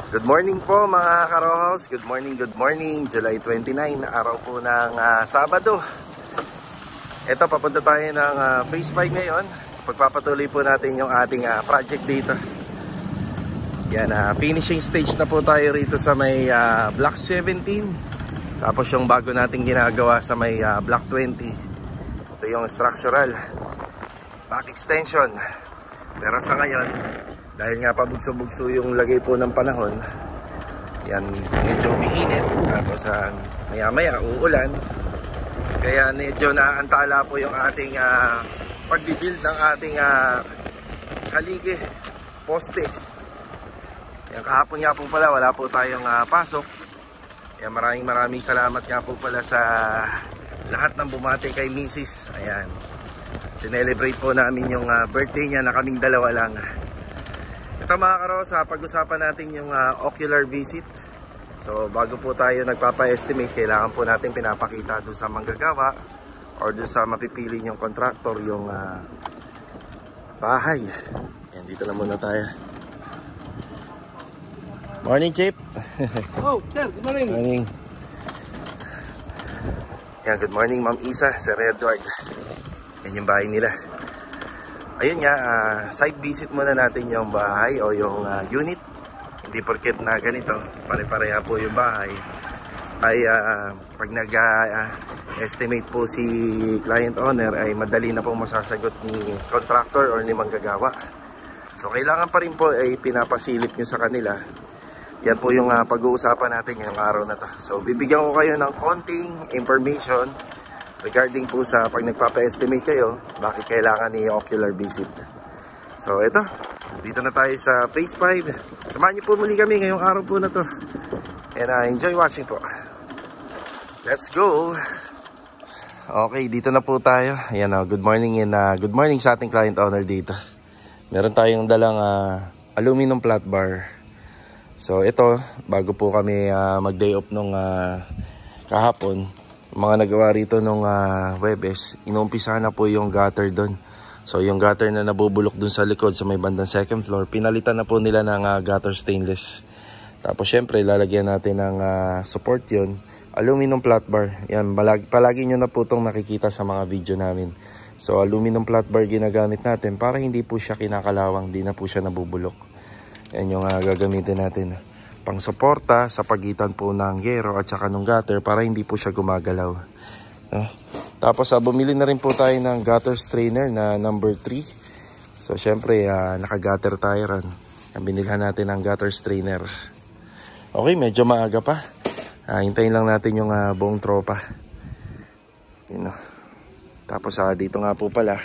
Good morning po mga karohos. Good morning, good morning. July 29, araw po ng Sabado. Ito, papunta tayo ng Phase 5 ngayon. Pagpapatuloy po natin yung ating project dito. Yan, finishing stage na po tayo rito sa may Block 17. Tapos yung bago nating ginagawa sa may Block 20. Ito yung structural back extension. Pero sa ngayon, dahil nga pabugso-bugso yung lagay po ng panahon, yan, medyo umiinit. Tapos maya-maya uulan. Kaya medyo naantala po yung ating pag-build ng ating haligi, poste. Yan, kahapon nga po pala wala po tayong pasok. Yan, maraming salamat nga po pala sa lahat ng bumati kay Mrs. Ayan, sinelebrate po namin yung birthday niya na kaming dalawa lang. Ito mga karosa, pag-usapan natin yung ocular visit. So bago po tayo nagpapa-estimate, kailangan po natin pinapakita doon sa manggagawa or doon sa mapipili yung contractor yung bahay. Yan, dito na muna tayo. Morning, Chip. Oh, sir, good morning. Morning. Yan, good morning Ma'am Isa, Sir Edward. Yan yung bahay nila. Ayun nga, site visit muna natin yung bahay o yung unit. Hindi porket na ganito, pare-pareha po yung bahay. Ay pag nag-estimate po si client owner, ay madali na po masasagot ni contractor or ni manggagawa. So kailangan pa rin po ay pinapasilip nyo sa kanila. Yan po yung pag-uusapan natin ngayong araw na to. So bibigyan ko kayo ng konting information regarding po sa pag nagpapa-estimate kayo, bakit kailangan ni ocular visit. So ito, dito na tayo sa Phase 5. Samahan niyo po muli kami ngayong araw po na to. And enjoy watching po. Let's go! Okay, dito na po tayo. Ayan, good morning and good morning sa ating client owner dito. Meron tayong dalang aluminum flat bar. So ito, bago po kami mag-day off nung kahapon, mga nagawa rito nung Webes, inuumpisahan na po yung gutter doon. So yung gutter na nabubulok doon sa likod sa may bandang second floor, pinalitan na po nila ng gutter stainless. Tapos syempre lalagyan natin ng support yun, aluminum flat bar. Yan, palagi nyo na po itong nakikita sa mga video namin. So aluminum flat bar ginagamit natin para hindi po siya kinakalawang, di na po siya nabubulok. Yan yung gagamitin natin pang suporta sa pagitan po ng yero at saka ng gutter para hindi po siya gumagalaw. Tapos bumili na rin po tayo ng gutter strainer na number 3. So syempre naka-gutter tayo ron. Binilhan natin ang gutter strainer. Okay, medyo maaga pa. Hintayin lang natin yung buong tropa. Yun, tapos dito nga po pala,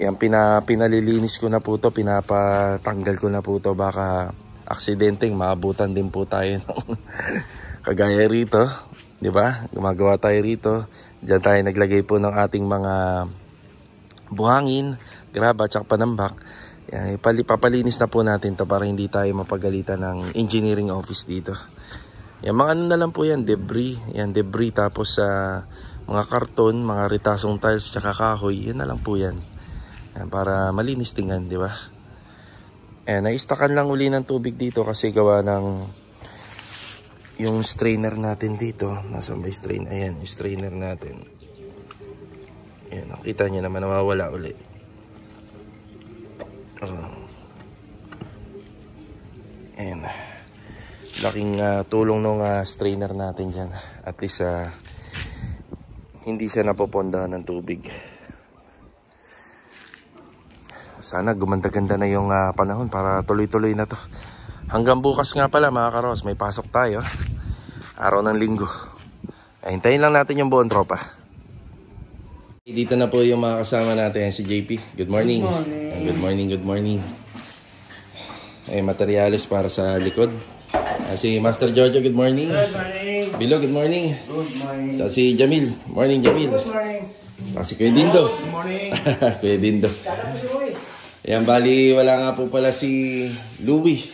yan, pinalilinis ko na po to, pinapatanggal ko na po to, baka aksidenteng maabutan din po tayo ng kagaya rito, di ba? Gumagawa tayo rito. Diyan tayo naglagay po ng ating mga buhangin, graba, at panambak. Yan, papalinis na po natin to para hindi tayo mapagalitan ng engineering office dito. Yan, mga ano na lang po yan, debris. Yan, debris, tapos mga karton, mga ritasong tiles, tsaka kahoy, yan na lang po yan. Yan, para malinis tingnan, di ba? Naistakan lang uli ng tubig dito kasi gawa ng yung strainer natin dito. Nasa may strainer? Ayan, yung strainer natin. Ayan, nakita nyo naman nawawala uli. Ayan. Laking tulong ng strainer natin dyan. At least hindi siya napopondahan ng tubig. Sana gumanda-ganda na yung panahon para tuloy-tuloy na to. Hanggang bukas nga pala mga karos, may pasok tayo. Araw ng linggo. Hintayin lang natin yung buong tropa. Dito na po yung mga kasama natin, si JP. Good morning. Good morning, good morning. Materyales para sa likod. Si Master Jojo, good morning. Good morning. Bilo, good morning. Good morning. Si Jamil. Morning, Jamil. Good morning. Si Kuya Dindo. Good morning. Kuya Dindo. Ayan, bali wala nga po pala si Louie.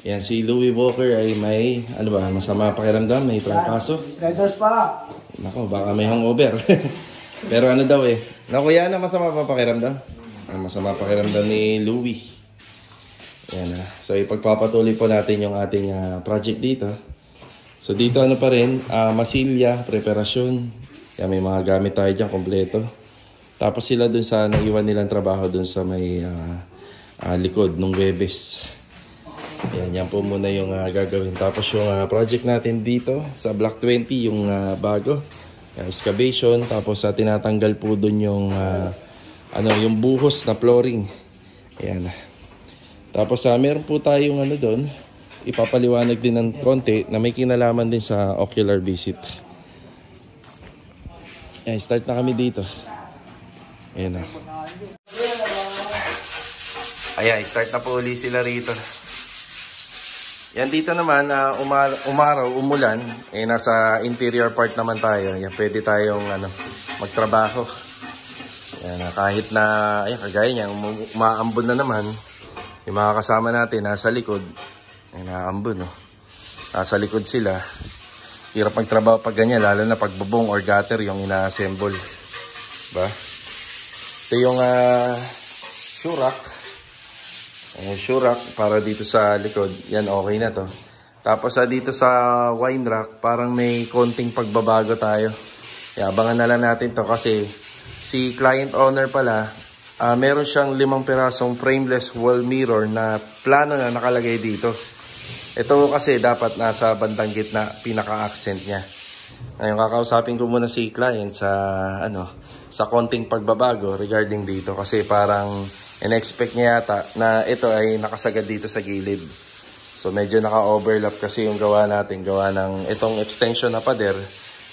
Ayan, si Louie Walker ay may, masama pakiramdam, may trangkaso. Riders pa. Nako, baka may hangover. Pero ano daw Naku, yan, masama pa pakiramdam. Masama pakiramdam ni Louie. Ayan na. So ipagpapatuloy po natin yung ating project dito. So dito ano pa rin, masilya, preparasyon. Kaya may mga gamit tayo dyan, kompleto. Tapos sila dun sa naiwan nilang trabaho dun sa may likod ng Webes. Ayan, yan po muna yung gagawin. Tapos yung project natin dito sa Block 20, yung bago. Excavation. Tapos tinatanggal po dun yung, yung buhos na flooring. Ayan. Tapos meron po tayong doon. Ipapaliwanag din ng konti na may kinalaman din sa ocular visit. Ayan, start na kami dito. Ayan na. Ayan, start na po ulit sila rito. Yan dito naman, umaraw, umulan. Nasa interior part naman tayo. Yan, pwede tayong magtrabaho. Yan, kahit na, kagaya niya, umaambon na naman. Yung mga kasama natin nasa likod. Ay naambon, no? Nasa likod sila. Hirap magtrabaho pag ganyan, lalo na pag bubong or gutter yung ina-assemble. Diba? Ito yung shurak. Shurak para dito sa likod. Yan, okay na to. Tapos dito sa wine rack, parang may konting pagbabago tayo. Kaya abangan na lang natin to kasi si client owner pala, meron siyang 5 pirasong frameless wall mirror na plano na nakalagay dito. Ito kasi dapat nasa bandang gitna, pinaka-accent niya. Ngayon, kakausapin ko muna si client sa konting pagbabago regarding dito. Kasi parang in-expect niya yata na ito ay nakasagad dito sa gilid. So medyo naka-overlap kasi yung gawa natin. Gawa ng itong extension na pader,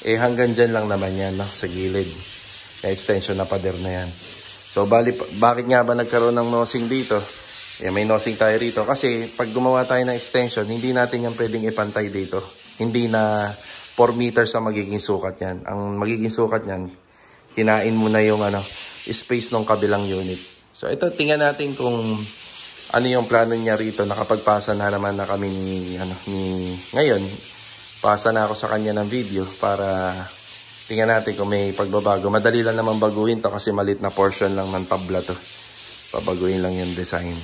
hanggang dyan lang naman yan, no? Sa gilid. Yung extension na pader na yan. So bakit nga ba nagkaroon ng nosing dito? May nosing tayo rito. Kasi pag gumawa tayo ng extension, hindi natin yan pwedeng ipantay dito. Hindi na 4 meters ang magiging sukat yan. Ang magiging sukat yan, kinain mo na yung space ng kabilang unit. So ito, tingnan natin kung ano yung plano niya rito. Nakapagpasa na naman na kami ngayon. Pasa na ako sa kanya ng video para tingnan natin kung may pagbabago. Madali lang naman baguhin to kasi maliit na portion lang ng tabla to. Pabaguhin lang yung design.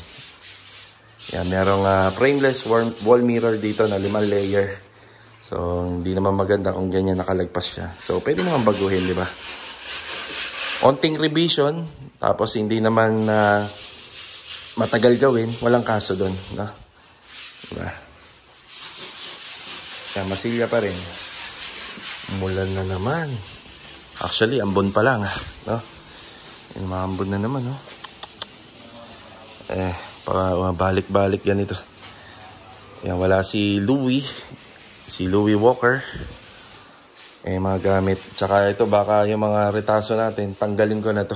Yan, merong frameless wall mirror dito na 5 layer. So, hindi naman maganda kung ganyan nakalagpas siya. So, pwede naman baguhin, di ba? Onting revision, tapos hindi naman matagal gawin, walang kaso doon. No? Diba? Yan, masilya pa rin. Umulan na naman. Actually, ambon pa lang. No? Yan, maambon na naman. No? Balik-balik yan ito. Yan, wala si Louie Walker. Mga gamit. Tsaka ito, baka yung mga retaso natin, tanggalin ko na to.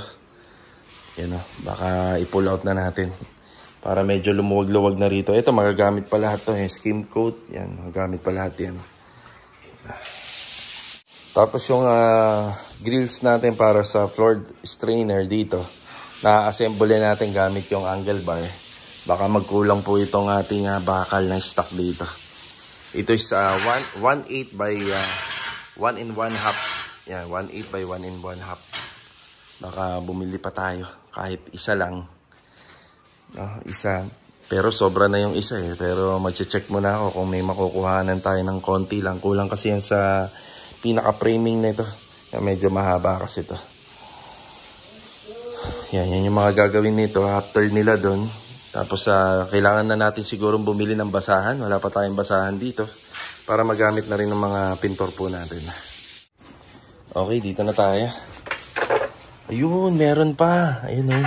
Yan o, baka i-pull out na natin. Para medyo lumuwag-luwag na rito. Ito, magagamit pa lahat to. Skim coat. Yan, magagamit pa lahat yan. Tapos yung grills natin para sa floor strainer dito, na-assemble natin gamit yung angle bar. Baka magkulang po itong ating bakal na stock dito. Ito is 1/8 by 1 1/2. Yan, 1/8 by 1 1/2. Baka bumili pa tayo kahit isa lang. No, isa. Pero sobra na yung isa Pero mag-check muna ako kung may makukuhanan tayo ng konti lang. Kulang kasi yan sa pinaka-framing nito. Medyo mahaba kasi ito. Yan yung mga gagawin nito after nila doon. Tapos kailangan na natin siguro bumili ng basahan. Wala pa tayong basahan dito. Para magamit na rin ng mga pintor po natin. Okay, dito na tayo. Ayun, meron pa. Ayun o.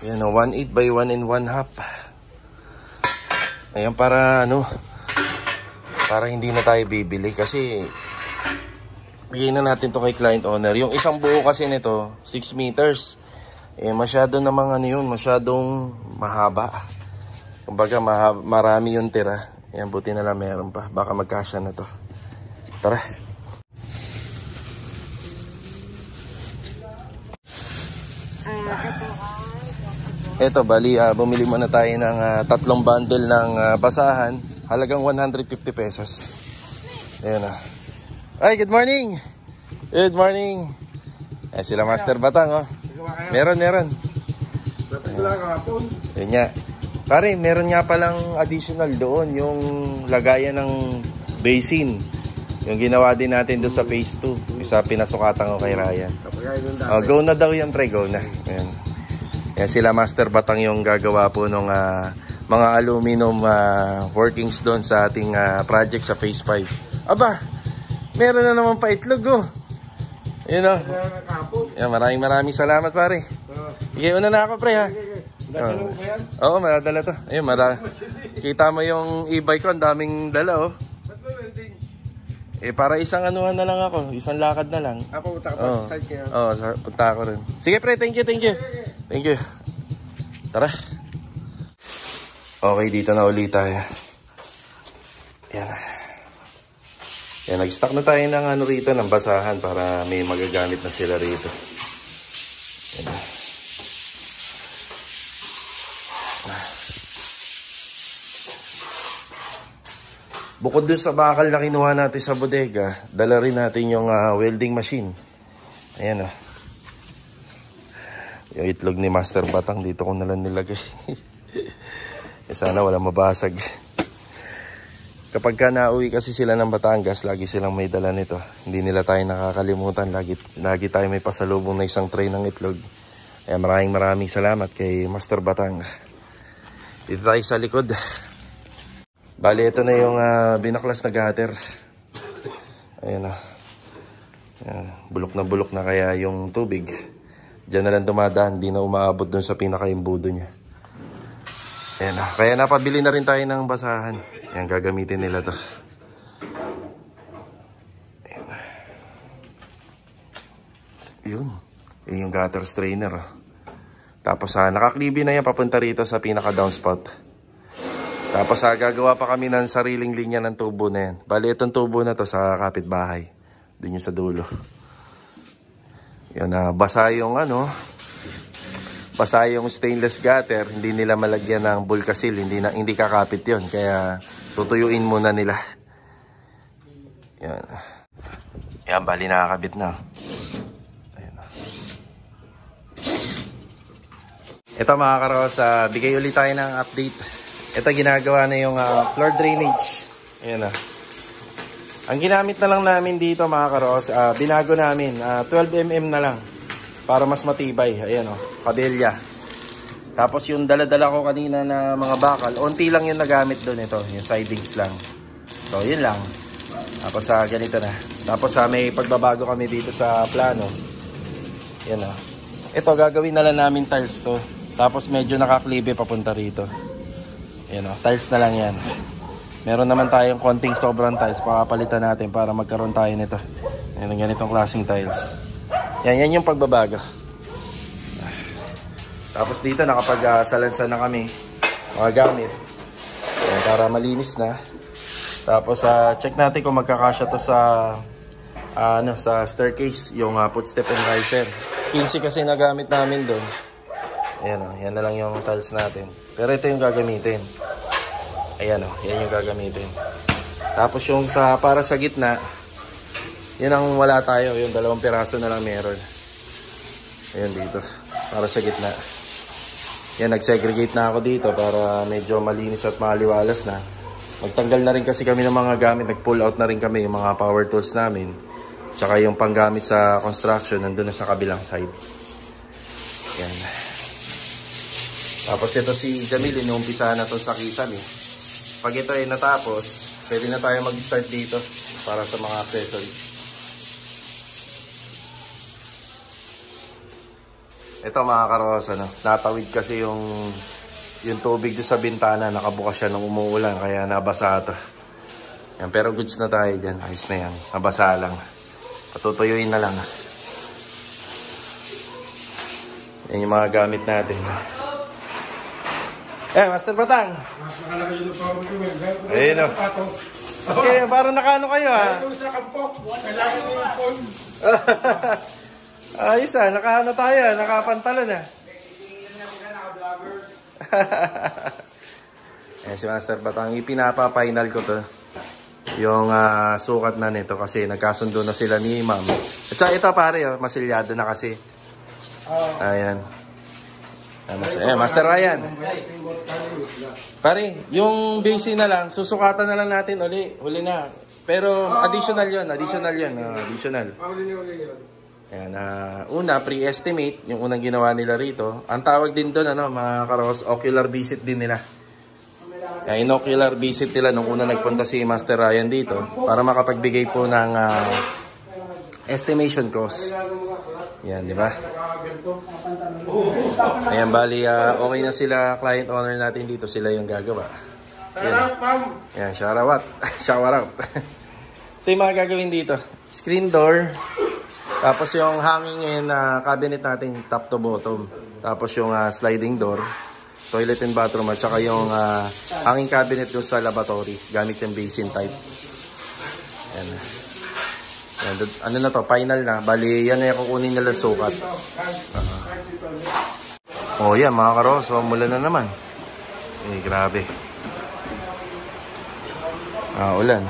Ayan o, 1/8 by 1 1/2. Ayan, para para hindi na tayo bibili. Kasi bigyan na natin to kay client owner. Yung isang buo kasi nito, 6 meters. Masyado namang masyadong mahaba. Kumbaga, marami yung tira. Ayan, buti na lang meron pa. Baka magkasya na to. Tara. Ito, bali, bumili muna tayo ng 3 bundle ng basahan. Halagang 150 pesos. Ayan na. Ay, good morning! Good morning! Sila Master Batang, oh. Meron. Dapat lang kahapon. Yun nga. Pare, meron nga palang additional doon, yung lagayan ng basin. Yung ginawa din natin doon sa phase 2. Isa pinasukatan ko kay Ryan. Go na daw yan, pre. Go na. Ayan. Yan sila Master Batang yung gagawa po ng mga aluminum workings doon sa ating project sa phase 5. Aba, meron na naman pa itlog, oh. Yun, oh. Yan, maraming salamat, pare. Sige, una na ako, pre, ha. Dadala mo ba yan? Oo, madadala to. Ayun, kita mo yung e-bike ko, ang daming dala, oh. Ba't ba welding? Para isang anuhan na lang ako, isang lakad na lang. Punta ka pa sa side kaya? Oo, punta ako rin. Sige, pre, thank you. Thank you. Tara. Okay, dito na ulit tayo. Yan. Yan, nag-stock na tayo ng ano rito, ng basahan para may magagamit na sila rito. Yan. Bukod dun sa bakal na kinuha natin sa bodega, dala rin natin yung welding machine. Ayan, oh. Yung itlog ni Master Batang, dito ko nalang nilagay. Sana wala mabasag. Kapag ka nauwi kasi sila ng Batangas, lagi silang may dala nito. Hindi nila tayo nakakalimutan. Lagi tayo may pasalubong na isang tray ng itlog. Kaya maraming salamat kay Master Batang. Dito tayo sa likod. Bali, ito na yung binaklas na gutter. Ayan o. Bulok na kaya yung tubig. Diyan na lang dumadaan. Di na umaabot dun sa pinaka-imbudo niya. Ayan o. Kaya napabili na rin tayo ng basahan. Ayan, gagamitin nila to. Ayan. Yun. Yun yung gutter strainer. Tapos nakaklibi na yan papunta rito sa pinaka-downspout. Tapos gagawa pa kami ng sariling linya ng tubo na yan. Bali, itong tubo na to sa kapitbahay. Doon yung sa dulo. Yan, basa yung basa yung stainless gutter. Hindi nila malagyan ng bulkasil. Hindi kakapit yon. Kaya tutuyuin muna nila. Yan. Yan, bali nakakabit na. Ayan. Ito mga karos, bigay ulit tayo ng update. Ito ginagawa na yung floor drainage. Ayan na. Ang ginamit na lang namin dito mga karos, binago namin. 12mm na lang. Para mas matibay. Ayan o. Kabelya. Tapos yung dala-dala ko kanina na mga bakal, onti lang yung nagamit doon ito. Yung sidings lang. So yun lang. Tapos ganito na. Tapos may pagbabago kami dito sa plano. Ayan o. Ito gagawin na lang namin tiles to. Tapos medyo nakaklibe papunta rito. Ayan o, tiles na lang yan. Meron naman tayong konting sobrang tiles. Pakapalitan natin para magkaroon tayo nito. Ayan, ganitong klaseng tiles. Yan yung pagbabago. Tapos dito nakapag-salansa na kami. Mga gamit. Ayan, para malinis na. Tapos check natin kung magkakasya to sa sa staircase. Yung footstep and riser. 15 kasi nagamit namin doon. Ayan o, yan na lang yung tiles natin. Pero ito yung gagamitin. Ayan o, yan yung gagamitin. Tapos yung para sa gitna, yan ang wala tayo. Yung 2 piraso na lang meron. Ayan dito, para sa gitna. Yan, nag-segregate na ako dito para medyo malinis at maliwalas na. Magtanggal na rin kasi kami ng mga gamit. Nag-pull out na rin kami yung mga power tools namin. Tsaka yung panggamit sa construction, nandun na sa kabilang side. Yan. Tapos ito si Jamil, inuumpisa na to sa kisame. Pag ito ay natapos, pwede na tayo mag-start dito para sa mga accessories. Ito mga karos, natawid kasi yung tubig doon sa bintana, nakabukas siya nung umuulan, kaya nabasa ito. Yan, pero goods na tayo dyan, ayos na yan, nabasa lang. Patutuyuin na lang. Yan yung mga gamit natin. Master Batang. Ayun o. Okay, parang nakano kayo ha? Sa kampo, kailangan mo yung phone. Ayos nakaano tayo, nakapantalon si Master Batang, ipinapa-final ko to. Yung sukat na nito kasi nagkasundo na sila ni Ma'am. At saka ito pare, masilyado na kasi. Ayan. Master Ryan. Pare, yung base na lang, susukatan na lang natin uli na. Pero additional yun. Additional. Ayan, una, pre-estimate, yung unang ginawa nila rito. Ang tawag din doon, mga karos, ocular visit din nila. Inocular visit nila nung una nagpunta si Master Ryan dito para makapagbigay po ng estimation cost. Yan, di ba? Ayan, bali, okay na sila, client owner natin dito, sila yung gagawa. Yan, shout out. Shout out. Ito yung mga gagawin dito. Screen door. Tapos yung hanging in cabinet natin, top to bottom. Tapos yung sliding door. Toilet and bathroom. At saka yung hanging cabinet doon sa laboratory. Gamit yung basin type. Yan. Yan. Ano na to? Final na. Bali, yan na yung kukunin nila sukat. Oh, yan mga karos. So, mula na naman. Grabe. Ulan.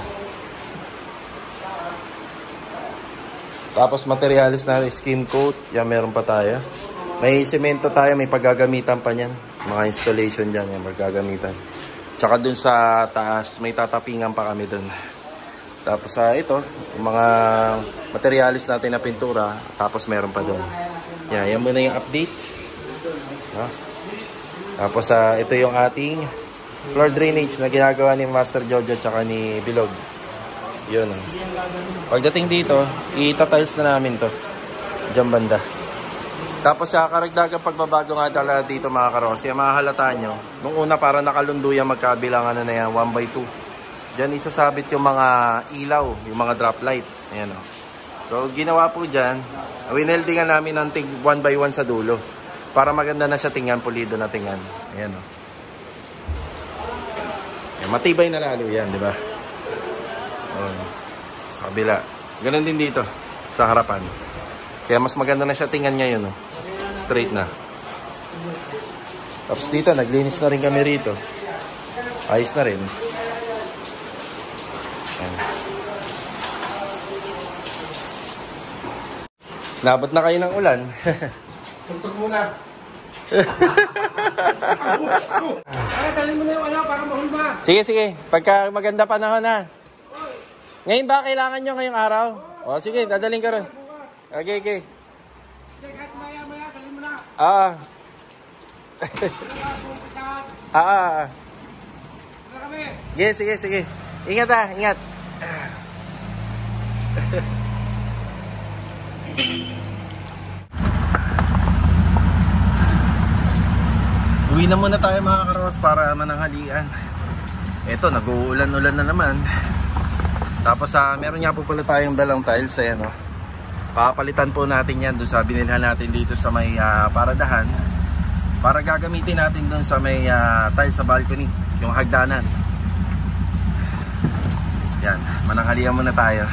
Tapos materialis na skin coat. Yan, meron pa tayo. May semento tayo. May paggagamitan pa niyan. Mga installation dyan. Yan, maggagamitan. Tsaka dun sa taas, may tatapingan pa kami dun. Tapos ito, mga materialis natin na pintura. Tapos meron pa dun. Yan muna yung update. Tapos ito yung ating floor drainage na ginagawa ni Master Jojo tsaka ni Bilog. Yun. Pagdating dito, itatiles na namin to. Diyan banda. Tapos karagdagang pagbabago nga talaga dito mga karos. Yung mahahalata nyo. Nung una para nakalundu yung magkabilang na yan, 1x2. Diyan isasabit yung mga ilaw, yung mga drop light. Ayan o. So ginawa po dyan, wineldingan namin ng tig 1x1 sa dulo. Para maganda na siya tingnan, pulido na tingnan. Ayan o. Matibay na lalo yan, di ba? Sa kabila. Ganun din dito, sa harapan. Kaya mas maganda na siya tingnan ngayon. Straight na. Tapos dito, naglinis na rin kami rito. Ayos na rin. Ayan. Nabot na kayo ng ulan. Tuntok muna. Dalhin mo na yung para mahulma. Sige. Pagka maganda panahon na. Ngayon ba kailangan nyo ngayong araw? O sige, dadaling ka rin. Okay. Sige, kahit maya, dalhin mo na. Sige. Ingat ingat. Uwi na muna tayo mga karos para mananghalian. Eto, nag-uulan-ulan na naman. Tapos meron nga po pala tayong dalang tiles. Ayan o. Papalitan po natin yan doon sa binilhan natin dito sa may paradahan. Para gagamitin natin doon sa may tiles sa balcony. Yung hagdanan. Yan, mananghalian muna tayo.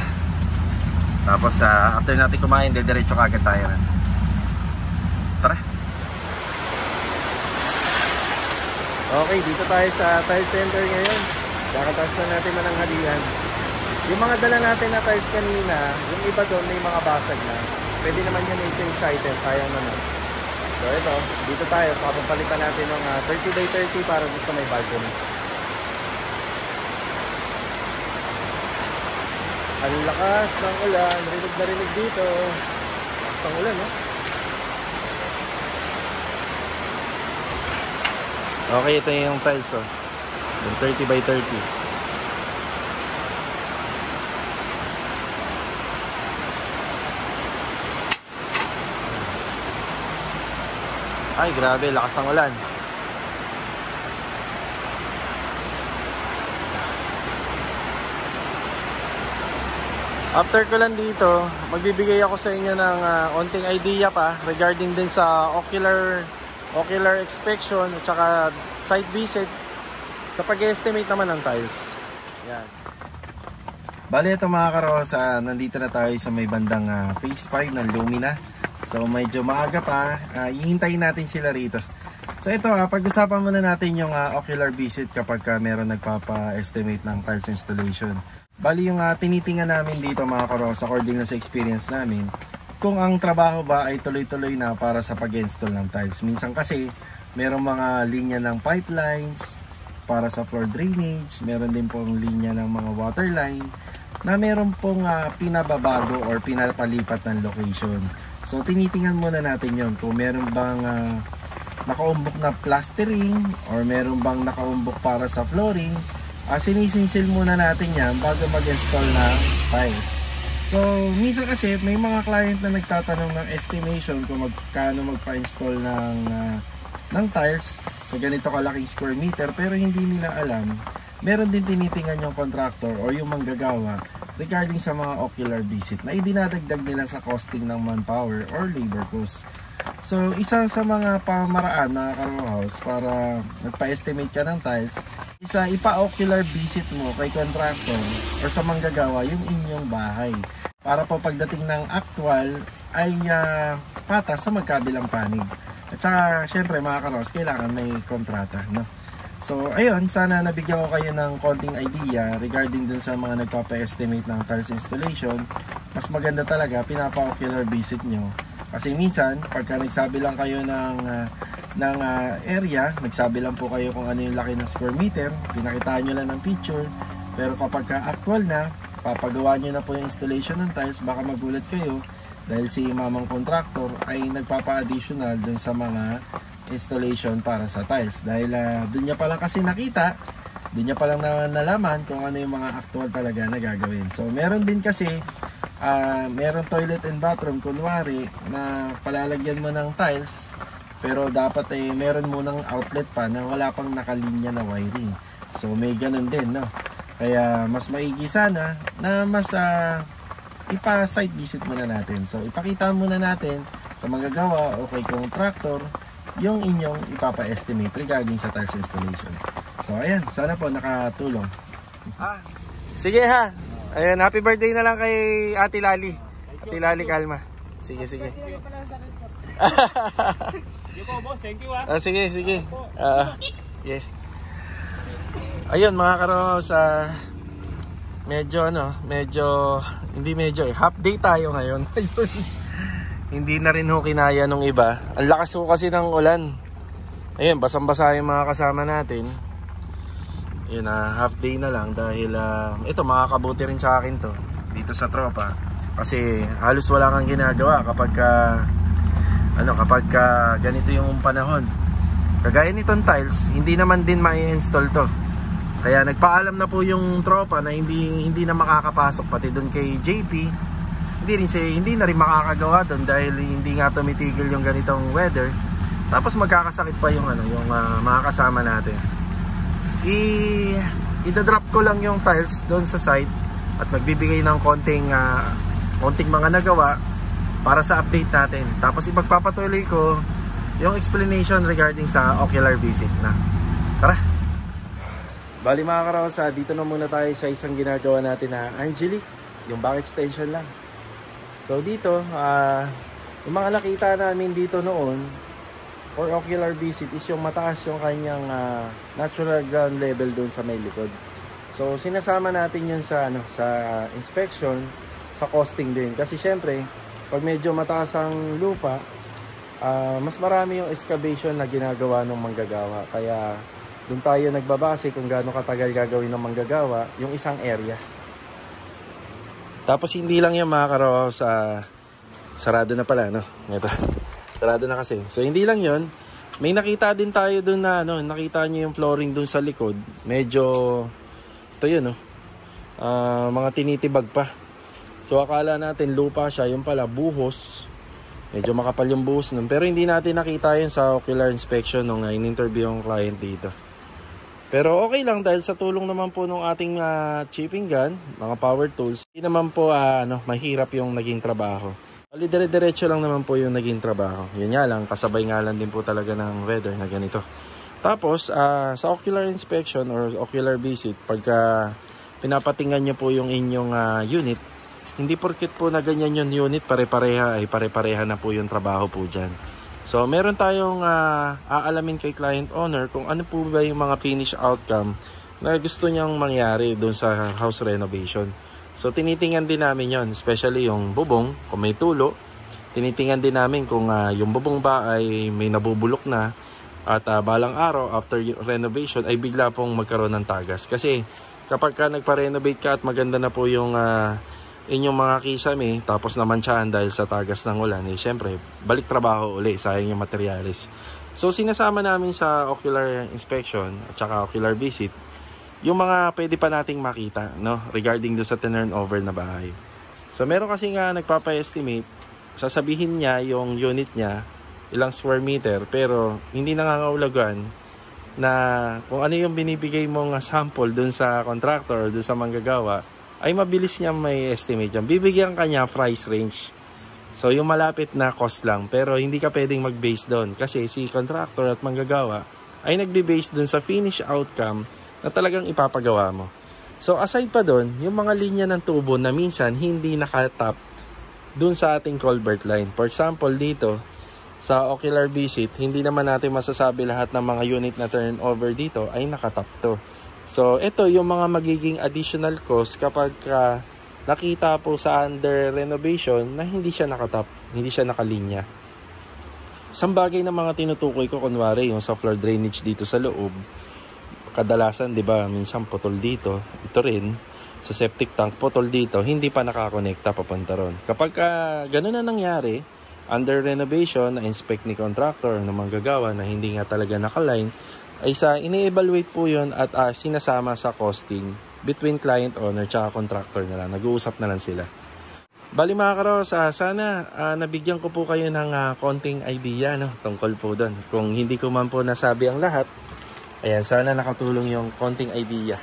Tapos after natin kumain, diretso kagad tayo. Tara. Okay, dito tayo sa tile center ngayon. Kakataas na natin mananghalian. Yung mga dala natin na tiles kanina, yung iba doon may mga basag na. Pwede naman yun i-change item, sayang naman. So ito, dito tayo, papapalitan natin ng 30x30 para dito sa may balcony. Ang lakas ng ulan, rinig na rinig dito. Lakas ng ulan, no? Okay, ito yung tiles, oh. Yung 30x30. Ay, grabe, lakas ng ulan. After ko lang dito, magbibigay ako sa inyo ng onting idea pa regarding din sa ocular inspection at saka site visit sa pag-estimate naman ng tiles. Yan. Bali ito mga karos, nandito na tayo sa may bandang phase 5 ng Lumina. So medyo maaga pa, hihintayin natin sila rito. So ito, pag-usapan muna natin yung ocular visit kapag meron nagpapa-estimate ng tiles installation. Bali yung tinitingnan namin dito mga karos, according na sa experience namin, kung ang trabaho ba ay tuloy-tuloy na para sa pag-install ng tiles. Minsan kasi merong mga linya ng pipelines para sa floor drainage, meron din pong linya ng mga water line na meron pong pinababago or pinapalipat ng location. So tinitingnan muna natin yon kung meron bang nakaumbok na plastering or meron bang nakaumbok para sa flooring. Sinisinsil muna natin yan bago mag-install ng tiles. So minsan kasi may mga client na nagtatanong ng estimation kung magkano magpa-install ng tiles sa ganito kalaking square meter, pero hindi nila alam. Meron din tinitingnan yung contractor o yung manggagawa regarding sa mga ocular visit na idinadagdag nila sa costing ng manpower or labor cost. So isa sa mga pamaraan mga ka-row house para magpa-estimate ka ng tiles, ipa-ocular visit mo kay contractor o sa manggagawa yung inyong bahay para po pagdating ng actual ay patas sa magkabilang panig. At saka syempre mga ka-row house, kailangan may kontrata, no? So ayun, sana nabigyan ko kayo ng konting idea regarding dun sa mga nagpapa-estimate ng tiles installation. Mas maganda talaga pinapa-ocular visit nyo. Kasi minsan, pagka nagsabi lang kayo ng area, nagsabi lang po kayo kung ano yung laki ng square meter, pinakitaan nyo lang ng picture, pero kapag actual na, papagawa nyo na po yung installation ng tiles, baka magulat kayo dahil si mamang contractor ay nagpapa-additional dun sa mga installation para sa tiles. Dahil dun niya pa lang kasi nakita, dun niya pa lang nalaman kung ano yung mga actual talaga na gagawin. So meron din kasi meron toilet and bathroom kunwari na palalagyan mo ng tiles, pero dapat meron munang outlet pa na wala pang nakalinya na wiring. So may ganun din, no? Kaya mas maigi sana na mas ipa-site visit muna natin. So ipakita muna natin sa magagawa o kay contractor yung inyong ipapa-estimate regarding sa tiles installation. So ayan, sana po nakatulong. Sige ha. Ayan, happy birthday na lang kay Ate Lali. Ate Lali Kalma. Sige. Sige po boss, thank you Sige. Yes. Ayun mga karos, medyo half day tayo ngayon. Hindi na rin ho kinaya nung iba. Ang lakas ho kasi ng ulan. Ayun, basang-basa yung mga kasama natin. Yun, half day na lang dahil ito makakabuti rin sa akin to dito sa tropa. Kasi halos wala kang ginagawa kapag ganito yung panahon. Kagaya nitong tiles, hindi naman din mai-install to. Kaya nagpaalam na po yung tropa na hindi na makakapasok, pati doon kay JP. Hindi na rin makakagawa doon dahil hindi nga tumitigil yung ganitong weather. Tapos magkakasakit pa yung mga kasama natin. I-drop ko lang yung tiles doon sa site at magbibigay ng konting mga nagawa para sa update natin. Tapos ipagpapatuloy ko yung explanation regarding sa ocular visit na. Tara! Bali mga karosa, dito na muna tayo sa isang ginagawa natin na Angelic, yung back extension lang. So dito, yung mga nakita namin dito noon for ocular visit is yung mataas yung kanyang natural ground level doon sa may likod. So sinasama natin yun sa inspection, sa costing din. Kasi syempre, pag medyo mataas ang lupa, mas marami yung excavation na ginagawa ng manggagawa. Kaya doon tayo nagbabase kung gaano katagal gagawin ng manggagawa yung isang area. Tapos hindi lang yung mga karo sa sarado na pala, no? Ito. Sarado na kasi. So hindi lang 'yon. May nakita din tayo doon na nakita niyo yung flooring doon sa likod. Medyo ito 'yun, no. Mga tinitibag pa. So akala natin lupa siya, yung pala buhos. Medyo makapal yung buhos nun. Pero hindi natin nakita yun sa ocular inspection nung in-interview yung client dito. Pero okay lang dahil sa tulong naman po ng ating chipping gun, mga power tools, hindi naman po mahirap yung naging trabaho. Dire-diretso lang naman po yung naging trabaho. Yun nga lang, kasabay nga lang din po talaga ng weather na ganito. Tapos, sa ocular inspection or ocular visit, pagka pinapatinggan nyo po yung inyong unit, hindi porket po na ganyan yung unit, pare-pareha na po yung trabaho po dyan. So, meron tayong aalamin kay client owner kung ano po ba yung mga finish outcome na gusto niyang mangyari doon sa house renovation. So, tinitingnan din namin yon, especially yung bubong, kung may tulo, tinitingnan din namin kung yung bubong ba ay may nabubulok na at balang araw after renovation ay bigla pong magkaroon ng tagas. Kasi kapag ka nagpa-renovate ka at maganda na po yung inyong mga kisame tapos namantsahan dahil sa tagas ng ulan, syempre balik trabaho uli, sayang yung materialis. So sinasama namin sa ocular inspection at saka ocular visit yung mga pwede pa nating makita, no, regarding do sa turnover na bahay. So meron kasi nga nagpapa-estimate, sasabihin niya yung unit niya ilang square meter, pero hindi nangangahulugan na kung ano yung binibigay mong sample dun sa contractor or dun sa manggagawa ay mabilis niya may estimate yan. Bibigyan ka niya price range. So yung malapit na cost lang, pero hindi ka pwedeng mag-base doon kasi si contractor at manggagawa ay nagbe-base doon sa finish outcome na talagang ipapagawa mo. So aside pa doon, yung mga linya ng tubo na minsan hindi nakatap doon sa ating culvert line. For example dito, sa ocular visit, hindi naman natin masasabi lahat ng mga unit na turnover dito ay nakatap to. So ito yung mga magiging additional cost kapag nakita po sa under renovation na hindi siya nakatap, hindi siya nakalinya. Isang bagay na mga tinutukoy ko, kunwari yung sa floor drainage dito sa loob, kadalasan, di ba, minsan putol dito. Ito rin, sa septic tank, putol dito, hindi pa nakakonekta papunta ron. Kapag ganun na nangyari, under renovation, na-inspect ni contractor na manggagawa na hindi nga talaga nakaline, ay ini-evaluate po yun at sinasama sa costing between client owner tsaka contractor na lang. Nag-uusap na lang sila. Bali mga karos, sana nabigyan ko po kayo ng konting idea, no, tungkol po doon. Kung hindi ko man po nasabi ang lahat, ayan, sana nakatulong yung konting idea.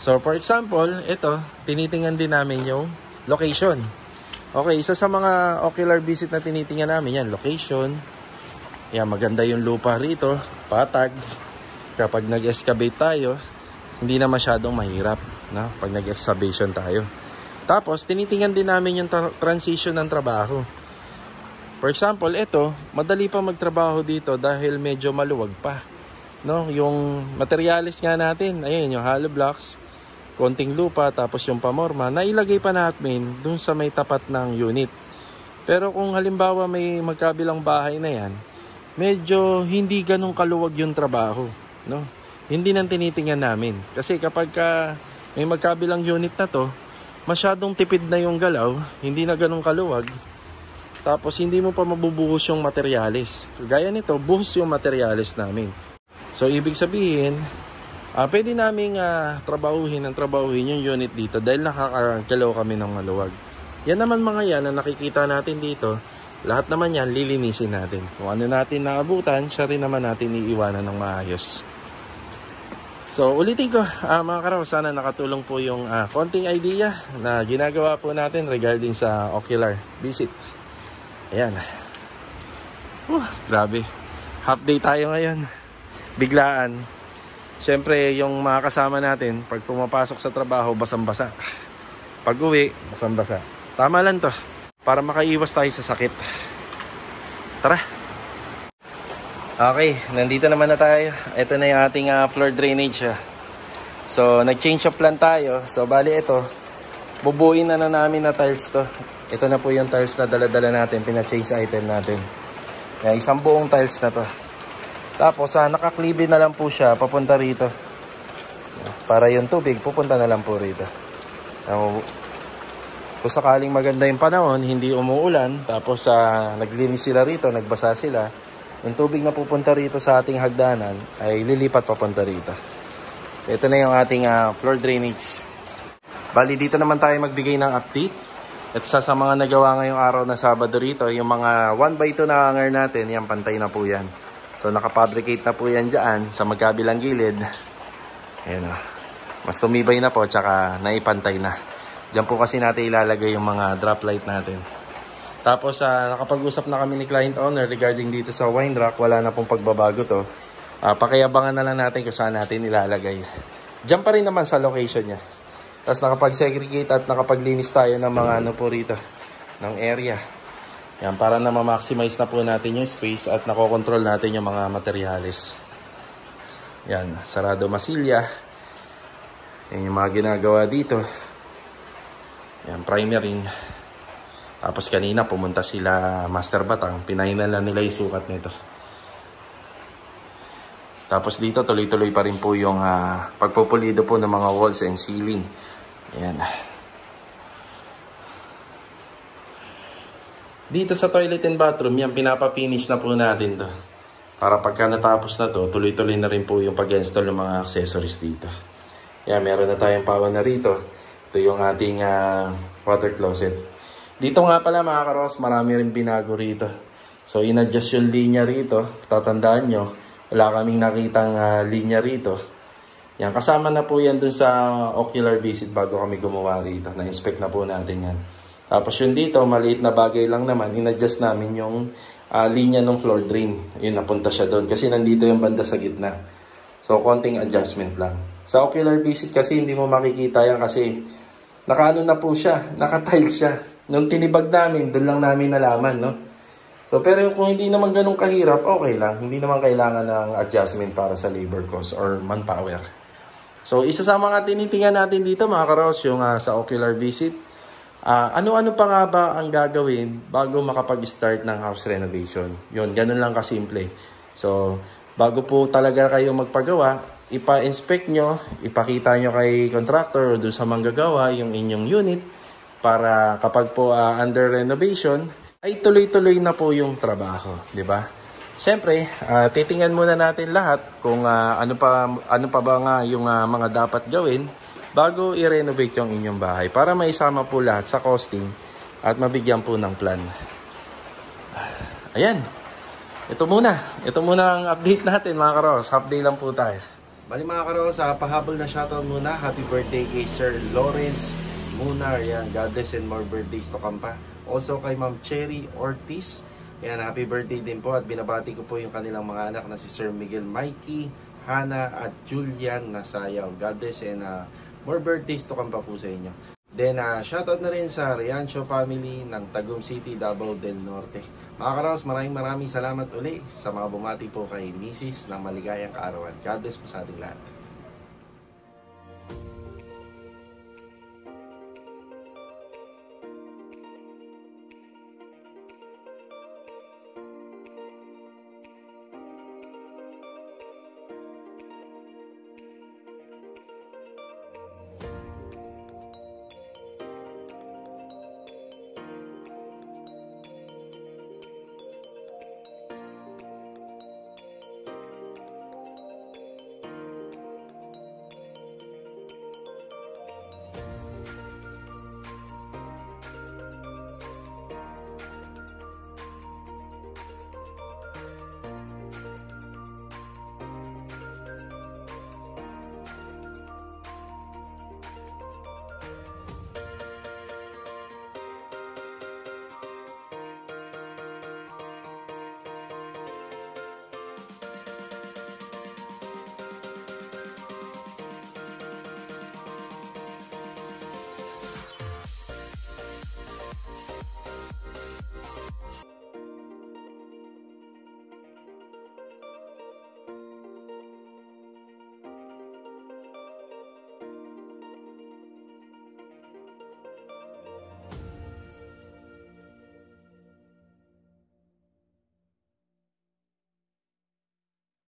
So, for example, ito, tinitingnan din namin yung location. Okay, isa sa mga ocular visit na tinitingnan namin, yan, location. Yan, maganda yung lupa rito, patag. Kapag nag-excavate tayo, hindi na masyadong mahirap, no? Pag nag-excavation tayo. Tapos, tinitingnan din namin yung transition ng trabaho. For example, ito, madali pa magtrabaho dito dahil medyo maluwag pa. No, yung materialis nga natin, ayun, yung hollow blocks, konting lupa, tapos yung pamorma, nailagay pa natin dun sa may tapat ng unit. Pero kung halimbawa may magkabilang bahay na yan, medyo hindi ganun kaluwag yung trabaho, no? Hindi nang tinitingnan namin. Kasi kapag may magkabilang unit na to, masyadong tipid na yung galaw, hindi na ganun kaluwag. Tapos hindi mo pa mabubuhos yung materialis. Gaya nito, buhos yung materialis namin. So, ibig sabihin, pwede naming trabahuhin yung unit dito dahil nakakagalaw kami ng maluwag. Yan naman mga yan na nakikita natin dito, lahat naman yan lilinisin natin. Kung ano natin naabutan, siya rin naman natin iiwanan ng maayos. So, ulitin ko, mga karaw, sana nakatulong po yung konting idea na ginagawa po natin regarding sa ocular visit. Ayan. Grabe. Half day tayo ngayon. Biglaan. Siyempre, yung mga kasama natin, pag pumapasok sa trabaho, basang-basa. Pag uwi, basang-basa. Tama lang to, para makaiwas tayo sa sakit. Tara! Okay, nandito naman na tayo. Ito na yung ating floor drainage. So, nag-change of plan tayo. So, bali ito, bubuin na namin na tiles to. Ito na po yung tiles na dala-dala natin, pina-change item natin. Yan, isang buong tiles na to. Tapos, nakaklibi na lang po siya papunta rito. Para yung tubig, pupunta na lang po rito. Kung sakaling maganda yung panahon, hindi umuulan, tapos naglinis sila rito, nagbasa sila, yung tubig na pupunta rito sa ating hagdanan ay lilipat papunta rito. Ito na yung ating floor drainage. Bali, dito naman tayo magbigay ng update. At sa mga nagawa ngayong araw na Sabado rito, yung mga 1x2 na hanger natin, yan, pantay na po yan. So, nakafabricate na po yan dyan sa magkabilang gilid. Ayan o. Mas tumibay na po, tsaka naipantay na. Diyan po kasi natin ilalagay yung mga drop light natin. Tapos, nakapag-usap na kami ni client owner regarding dito sa wine rack. Wala na pong pagbabago to. Pakiabangan na lang natin kung saan natin ilalagay. Diyan pa rin naman sa location niya. Tapos, nakapag-segregate at nakapaglinis tayo ng mga ano po rito, ng area. Yan, para na ma-maximize na po natin yung space at nakokontrol natin yung mga materialis. Yan, sarado masilya. Yan yung mga ginagawa dito. Yan, primering. Tapos kanina pumunta sila Master Batang, pinahinan lang nila yung sukat nito. Tapos dito tuloy-tuloy pa rin po yung pagpupulido po ng mga walls and ceiling. Ayan. Dito sa toilet and bathroom, yan pinapa-finish na po natin to. Para pagka natapos na to, tuloy-tuloy na rin po yung pag-install ng mga accessories dito. Yan, meron na tayong pawa na rito. Ito yung ating water closet. Dito nga pala mga karos, marami rin binago rito. So in-adjust yung linya rito. Tatandaan nyo, wala kaming nakitang linya rito. Yan, kasama na po yan dun sa ocular visit bago kami gumawa rito. Na-inspect na po natin yan. Tapos yun dito, maliit na bagay lang naman, in-adjust namin yung linya ng floor drain. Yun, napunta siya doon. Kasi nandito yung banda sa gitna. So, konting adjustment lang. Sa ocular visit kasi hindi mo makikita yan kasi nakaano na po siya, nakatile siya. Nung tinibag namin, doon lang namin nalaman, no? So, pero kung hindi naman ganun kahirap, okay lang. Hindi naman kailangan ng adjustment para sa labor cost or manpower. So, isa sa mga tinitingnan natin dito, mga karos, yung sa ocular visit. Ano-ano pa nga ba ang gagawin bago makapag-start ng house renovation? Yun, ganun lang kasimple. So, bago po talaga kayo magpagawa, ipa-inspect nyo, ipakita nyo kay contractor o doon sa manggagawa yung inyong unit para kapag po under renovation, ay tuloy-tuloy na po yung trabaho, di ba? Siyempre, titingnan muna natin lahat kung ano pa ba nga yung mga dapat gawin bago i-renovate yung inyong bahay para maisama po lahat sa costing at mabigyan po ng plan. Ayan. Ito muna ang update natin mga karos. Half day lang po tayo. Bali mga karos, pahabol na shoutout muna. Happy birthday kay Sir Lawrence Munar. Yan, God bless and more birthdays to come pa. Also kay Ma'am Cherry Ortiz. Yan, happy birthday din po at binabati ko po yung kanilang mga anak na si Sir Miguel Mikey, Hannah at Julian Nasayaw. God bless and more birthdays to come pa po sa inyo. Then, shoutout na rin sa Riancho family ng Tagum City, Davao del Norte. Mga karos, maraming salamat uli sa mga bumati po kay Mrs. ng maligayang kaarawan. God bless po sa ating lahat.